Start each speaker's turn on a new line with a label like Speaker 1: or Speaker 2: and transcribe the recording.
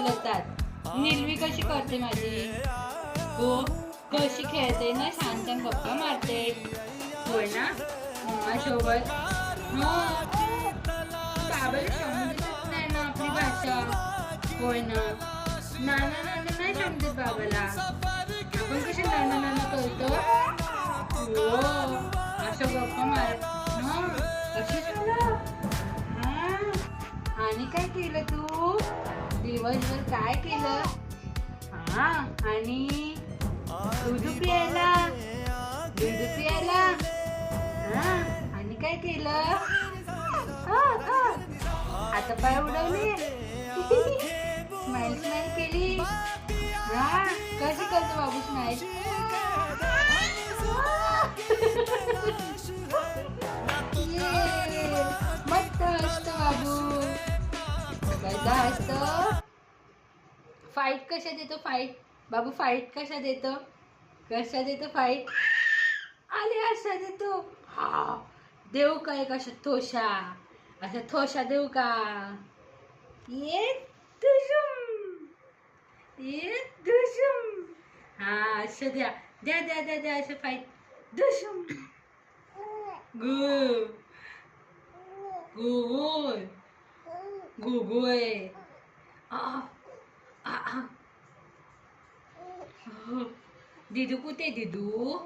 Speaker 1: बोलतात. हिरवी कशी करते माझी? हो, कशी खेळते ना, छान छान गप्पा मारते. होय ना मम्मा सोबत. बाबाला समजतच नाही ना आपली भाषा. होय ना, नाना नाना नाही समजत बाबाला. आपण कशी नाना नाना करतो. हो, असं गप्पा मारत असं झालं. आणि काय केलं तू दिवसभर? काय केलं? आणि दूध प्यायला. आणि काय केलं? हातपाय उडवले. स्माइल स्माइल केली. कशी करतो बाबू स्माइल? मस्त असतं बाबू. कसं असतं? फाईट कशात येतो? फाईट बाबू फाईट कशात येतो? फाईट आले असा देतो. देऊ का एक अशा थोशा? देऊ का? ये दुशुम, ये दुशुम. असं द्या द्या द्या द्या द्या असं फाईट. दुशुम. गु गुगुय गुगुय. दिदू कुठे? दिदू